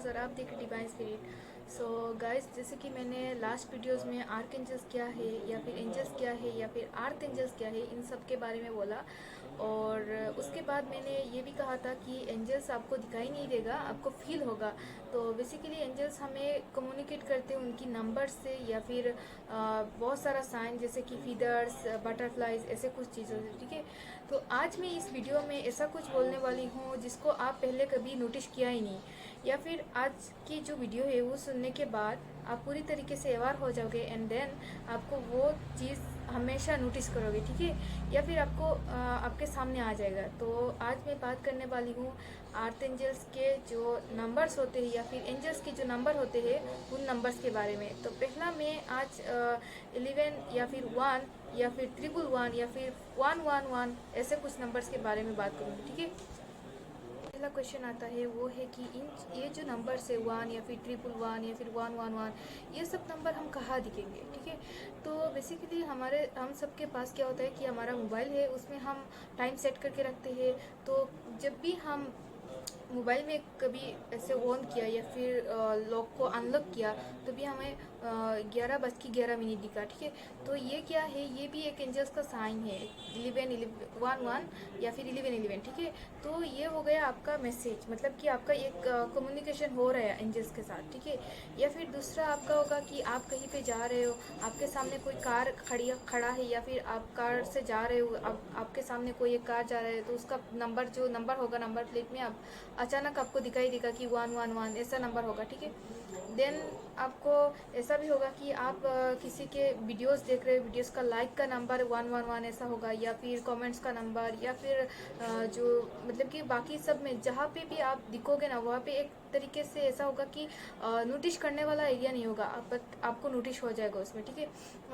आवाज़ और आप देख रहे डिवाइन स्पिरिट। सो गाइस, जैसे कि मैंने लास्ट वीडियोस में आर्क एंजल्स क्या है या फिर एंजल्स क्या है या फिर आर्थ एंजल्स क्या है, इन सब के बारे में बोला। और उसके बाद मैंने ये भी कहा था कि एंजल्स आपको दिखाई नहीं देगा, आपको फील होगा। तो बेसिकली एंजल्स हमें कम्युनिकेट करते हैं उनकी नंबर से या फिर बहुत सारा साइन जैसे कि फीदर्स, बटरफ्लाइज, ऐसे कुछ चीज़ों से। ठीक है, तो आज मैं इस वीडियो में ऐसा कुछ बोलने वाली हूँ जिसको आप पहले कभी नोटिस किया ही नहीं, या फिर आज की जो वीडियो है वो सुनने के बाद आप पूरी तरीके से अवेयर हो जाओगे एंड देन आपको वो चीज़ हमेशा नोटिस करोगे। ठीक है, या फिर आपको आपके सामने आ जाएगा। तो आज मैं बात करने वाली हूँ आर्थ एंजल्स के जो नंबर्स होते हैं या फिर एंजल्स के जो नंबर होते हैं उन नंबर्स के बारे में। तो पहला मैं आज 11 या फिर 1 या फिर 111 या फिर 111 ऐसे कुछ नंबर्स के बारे में बात करूँगी। ठीक है, पहला क्वेश्चन आता है वो है कि इन ये जो नंबर है 1 या फिर 111 या फिर 111, ये सब नंबर हम कहाँ दिखेंगे। ठीक है, तो बेसिकली हम सबके पास क्या होता है कि हमारा मोबाइल है, उसमें हम टाइम सेट करके रखते हैं। तो जब भी हम मोबाइल में कभी ऐसे ऑन किया या फिर लॉक को अनलॉक किया तो भी हमें 11:11 दिखा। ठीक है, तो ये क्या है, ये भी एक एंजल्स का साइन है, 11 या फिर 11 ठीक है, तो ये हो गया आपका मैसेज, मतलब कि आपका एक कम्युनिकेशन हो रहा है एंजल्स के साथ। ठीक है, या फिर दूसरा आपका होगा कि आप कहीं पे जा रहे हो, आपके सामने कोई कार खड़ा है या फिर आप कार से जा रहे हो, आपके सामने कोई एक कार जा रहा है, तो उसका नंबर जो नंबर होगा नंबर प्लेट में आप अचानक आपको दिखाई देगा कि 111 ऐसा नंबर होगा। ठीक है, देन आपको ऐसा भी होगा कि आप किसी के वीडियोस देख रहे हो, वीडियोस का लाइक का नंबर 111 ऐसा होगा, या फिर कमेंट्स का नंबर, या फिर जो मतलब कि बाकी सब में जहाँ पे भी आप दिखोगे ना वहाँ पे एक तरीके से ऐसा होगा कि नोटिस करने वाला एरिया नहीं होगा, आपको नोटिस हो जाएगा उसमें। ठीक है,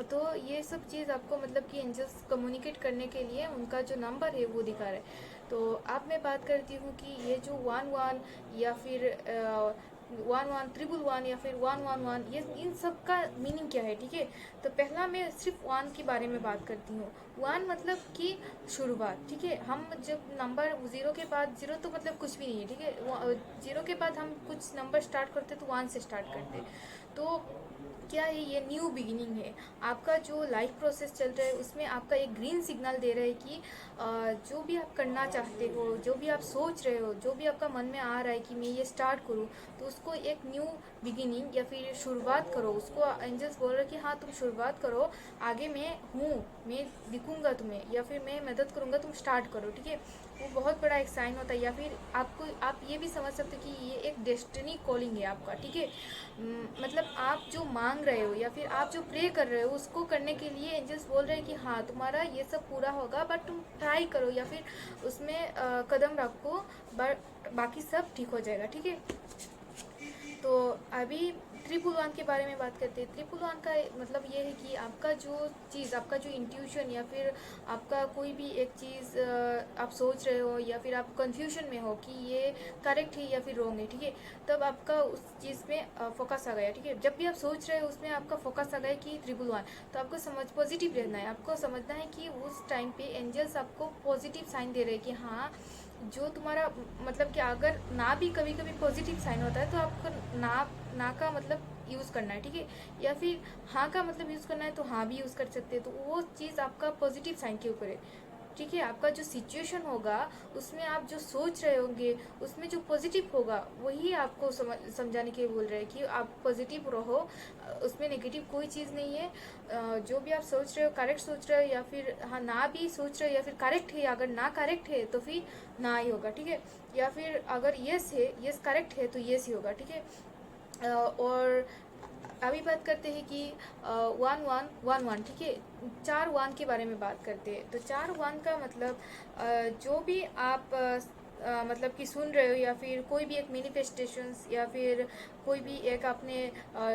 तो ये सब चीज़ आपको मतलब कि एंजल्स कम्युनिकेट करने के लिए उनका जो नंबर है वो दिखा रहा है। तो अब मैं बात करती हूँ कि ये जो 11 या फिर 11 111 या फिर 111, ये इन सब का मीनिंग क्या है। ठीक है, तो पहला मैं सिर्फ 1 के बारे में बात करती हूँ। 1 मतलब कि शुरुआत। ठीक है, हम जब नंबर 0 के बाद, 0 तो मतलब कुछ भी नहीं है। ठीक है, 0 के बाद हम कुछ नंबर स्टार्ट करते तो 1 से स्टार्ट करते। तो क्या है, ये न्यू बिगिनिंग है। आपका जो लाइफ प्रोसेस चल रहा है उसमें आपका एक ग्रीन सिग्नल दे रहा है कि जो भी आप करना चाहते हो, जो भी आप सोच रहे हो, जो भी आपका मन में आ रहा है कि मैं ये स्टार्ट करूँ, तो उसको एक न्यू बिगिनिंग या फिर शुरुआत करो। उसको एंजल्स बोल रहे हैं कि हाँ तुम शुरुआत करो, आगे मैं हूँ, मैं दिखूंगा तुम्हें या फिर मैं मदद करूँगा, तुम स्टार्ट करो। ठीक है, वो बहुत बड़ा एक साइन होता है। या फिर आप ये भी समझ सकते हो कि ये एक डेस्टिनी कॉलिंग है आपका। ठीक है, मतलब आप जो मांग रहे हो या फिर आप जो प्रे कर रहे हो उसको करने के लिए एंजल्स बोल रहे हैं कि हाँ तुम्हारा ये सब पूरा होगा, बट तुम ट्राई करो या फिर उसमें कदम रखो, बट बाकी सब ठीक हो जाएगा। ठीक है, तो अभी 111 के बारे में बात करते हैं। 111 का मतलब ये है कि आपका जो चीज़, आपका जो इंट्यूशन या फिर आपका कोई भी एक चीज़ आप सोच रहे हो या फिर आप कंफ्यूजन में हो कि ये करेक्ट है या फिर रॉन्ग है। ठीक है, तब आपका उस चीज़ में फोकस आ गया। ठीक है, जब भी आप सोच रहे हो उसमें आपका फोकस आ गया कि 111, तो आपको पॉजिटिव रहना है। आपको समझना है कि उस टाइम पे एंजल्स आपको पॉजिटिव साइन दे रहे हैं कि हाँ जो तुम्हारा मतलब कि अगर ना भी कभी कभी पॉजिटिव साइन होता है तो आपको ना का मतलब यूज़ करना है। ठीक है, या फिर हाँ का मतलब यूज़ करना है तो हाँ भी यूज़ कर सकते हैं, तो वो चीज़ आपका पॉजिटिव साइन के ऊपर है। ठीक है, आपका जो सिचुएशन होगा उसमें आप जो सोच रहे होंगे उसमें जो पॉजिटिव होगा वही आपको समझाने के लिए बोल रहे हैं कि आप पॉजिटिव रहो, उसमें नेगेटिव कोई चीज़ नहीं है। जो भी आप सोच रहे हो करेक्ट सोच रहे हो, या फिर हाँ ना भी सोच रहे हो या फिर करेक्ट है, अगर ना करेक्ट है तो फिर ना ही होगा। ठीक है, या फिर अगर यस है, यस करेक्ट है तो यस ही होगा। ठीक है, और अभी बात करते हैं कि 1111। ठीक है, 4 1 के बारे में बात करते हैं। तो 4 1 का मतलब जो भी आप मतलब कि सुन रहे हो या फिर कोई भी एक मैनिफेस्टेशंस या फिर कोई भी एक आपने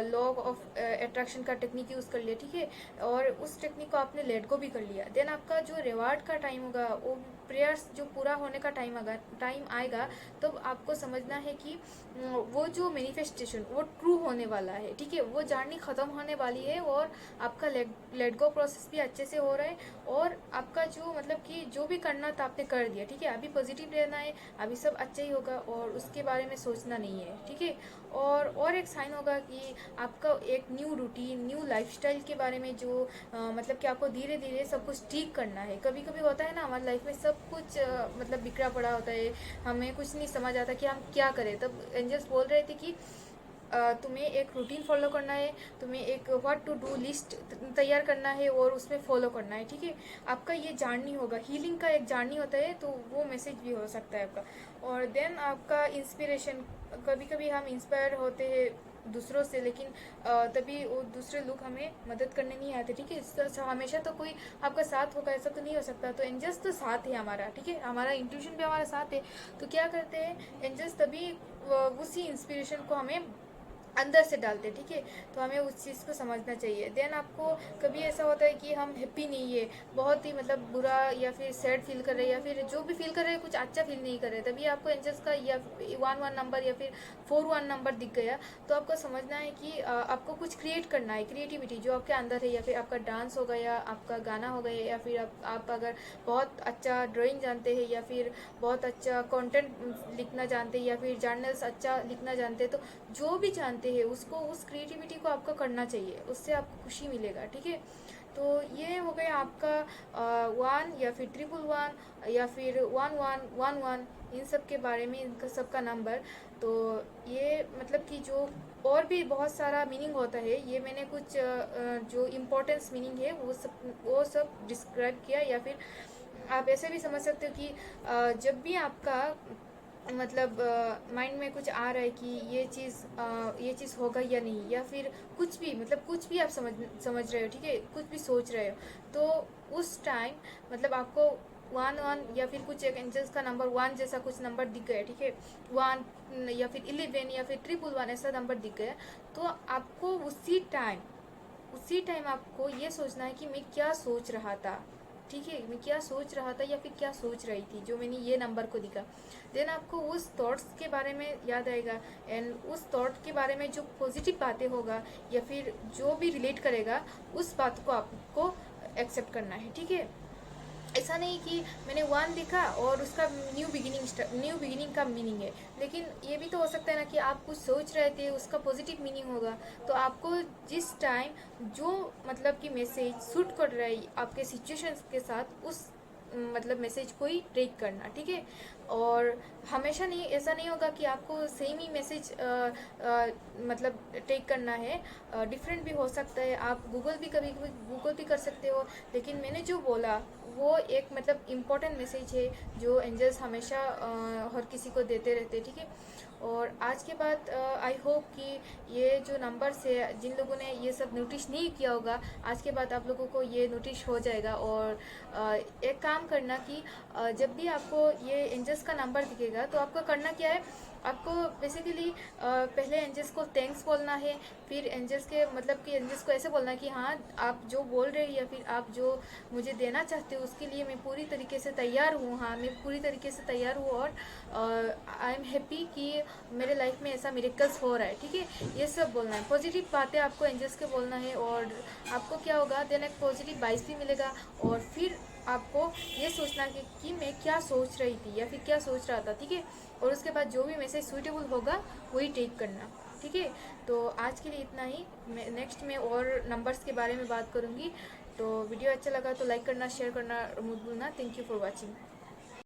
लॉ ऑफ अट्रैक्शन का टेक्निक यूज़ कर लिया। ठीक है, और उस टेक्निक को आपने लेट गो भी कर लिया, देन आपका जो रिवार्ड का टाइम होगा, वो प्रेयर्स जो पूरा होने का टाइम आएगा, तो आपको समझना है कि वो जो मैनिफेस्टेशन वो ट्रू होने वाला है। ठीक है, वो जर्नी ख़त्म होने वाली है और आपका लेट गो प्रोसेस भी अच्छे से हो रहा है, और आपका जो मतलब कि जो भी करना था आपने कर दिया। ठीक है, अभी पॉजिटिव रहना है, अभी सब अच्छा ही होगा और उसके बारे में सोचना नहीं है, ठीक है। और एक साइन होगा कि आपका एक न्यू रूटीन, न्यू लाइफस्टाइल के बारे में जो मतलब कि आपको धीरे धीरे सब कुछ ठीक करना है। कभी कभी होता है ना हमारी लाइफ में सब कुछ मतलब बिखरा पड़ा होता है, हमें कुछ नहीं समझ आता कि हम क्या करें। तब एंजल्स बोल रहे थे कि तुम्हें एक रूटीन फॉलो करना है, तुम्हें एक व्हाट टू डू लिस्ट तैयार करना है और उसमें फॉलो करना है, ठीक है। आपका ये जर्नी होगा, हीलिंग का एक जर्नी होता है, तो वो मैसेज भी हो सकता है आपका। और देन आपका इंस्पिरेशन, कभी कभी हम इंस्पायर होते हैं दूसरों से, लेकिन तभी वो दूसरे लोग हमें मदद करने नहीं आते, ठीक है। हमेशा तो कोई आपका साथ होगा ऐसा तो नहीं हो सकता। तो एंजल्स तो साथ है हमारा, ठीक है, हमारा इंट्यूशन भी हमारा साथ है। तो क्या करते हैं एंजल्स, तभी उसी इंस्पिरेशन को हमें अंदर से डालते, ठीक है। तो हमें उस चीज़ को समझना चाहिए। देन आपको कभी ऐसा होता है कि हम हैप्पी नहीं है, बहुत ही मतलब बुरा या फिर सैड फील कर रहे हैं, या फिर जो भी फील कर रहे हैं कुछ अच्छा फील नहीं कर रहे, तभी आपको एंजल्स का या 11 नंबर या फिर 41 नंबर दिख गया, तो आपको समझना है कि आपको कुछ क्रिएट करना है, क्रिएटिविटी जो आपके अंदर है, या फिर आपका डांस हो गया, आपका गाना हो गया, या फिर आप अगर बहुत अच्छा ड्राइंग जानते हैं, या फिर बहुत अच्छा कंटेंट लिखना जानते हैं, या फिर जर्नल्स अच्छा लिखना जानते हैं, तो जो भी जानते हैं उसको, उस क्रिएटिविटी को आपको करना चाहिए, उससे आपको खुशी मिलेगा, ठीक है। तो ये हो गया आपका 1 या फिर 111 या फिर 1111, इन सब के बारे में, इनका सबका नंबर। तो ये मतलब कि जो और भी बहुत सारा मीनिंग होता है, ये मैंने कुछ जो इम्पोर्टेंस मीनिंग है वो सब डिस्क्राइब किया। या फिर आप ऐसे भी समझ सकते हो कि जब भी आपका मतलब माइंड में कुछ आ रहा है कि ये चीज़ होगा या नहीं, या फिर कुछ भी मतलब कुछ भी आप समझ रहे हो, ठीक है, कुछ भी सोच रहे हो, तो उस टाइम मतलब आपको 11 या फिर कुछ एक एंजल्स का नंबर 1 जैसा कुछ नंबर दिख गया, ठीक है, 1 या फिर 11 या फिर 111 ऐसा नंबर दिख गया, तो आपको उसी टाइम आपको ये सोचना है कि मैं क्या सोच रहा था, ठीक है, मैं क्या सोच रहा था या फिर क्या सोच रही थी जो मैंने ये नंबर को दिखा। देन आपको उस थॉट्स के बारे में याद आएगा, एंड उस थॉट के बारे में जो पॉजिटिव बातें होगा या फिर जो भी रिलेट करेगा, उस बात को आपको एक्सेप्ट करना है, ठीक है। ऐसा नहीं कि मैंने 1 देखा और उसका न्यू बिगिनिंग का मीनिंग है, लेकिन ये भी तो हो सकता है ना कि आप कुछ सोच रहे थे, उसका पॉजिटिव मीनिंग होगा। तो आपको जिस टाइम जो मतलब कि मैसेज सूट कर रहा है आपके सिचुएशंस के साथ, उस मतलब मैसेज को ही टेक करना, ठीक है। और हमेशा नहीं, ऐसा नहीं होगा कि आपको सेम ही मैसेज मतलब टेक करना है, डिफरेंट भी हो सकता है। आप कभी कभी गूगल भी कर सकते हो, लेकिन मैंने जो बोला वो एक मतलब इम्पोर्टेंट मैसेज है जो एंजल्स हमेशा हर किसी को देते रहते हैं, ठीक है। और आज के बाद आई होप कि ये जो नंबर्स है, जिन लोगों ने ये सब नोटिस नहीं किया होगा, आज के बाद आप लोगों को ये नोटिस हो जाएगा। और एक काम करना कि जब भी आपको ये एंजल्स का नंबर दिखेगा, तो आपको करना क्या है, आपको बेसिकली पहले एंजल्स को थैंक्स बोलना है, फिर एंजल्स के मतलब कि एंजल्स को ऐसे बोलना है कि हाँ, आप जो बोल रहे हैं या फिर आप जो मुझे देना चाहते हो उसके लिए मैं पूरी तरीके से तैयार हूँ, हाँ मैं पूरी तरीके से तैयार हूँ, और आई एम हैप्पी कि मेरे लाइफ में ऐसा मिरेकल्स हो रहा है, ठीक है। ये सब बोलना है, पॉजिटिव बातें आपको एंजल्स के बोलना है, और आपको क्या होगा, देन एक पॉजिटिव वाइब्स भी मिलेगा। और फिर आपको ये सोचना है कि मैं क्या सोच रही थी या फिर क्या सोच रहा था, ठीक है। और उसके बाद जो भी मैसेज सूटेबल होगा वही टेक करना, ठीक है। तो आज के लिए इतना ही, मैं नेक्स्ट में और नंबर्स के बारे में बात करूँगी। तो वीडियो अच्छा लगा तो लाइक करना, शेयर करना मत भूलना। Thank you for watching.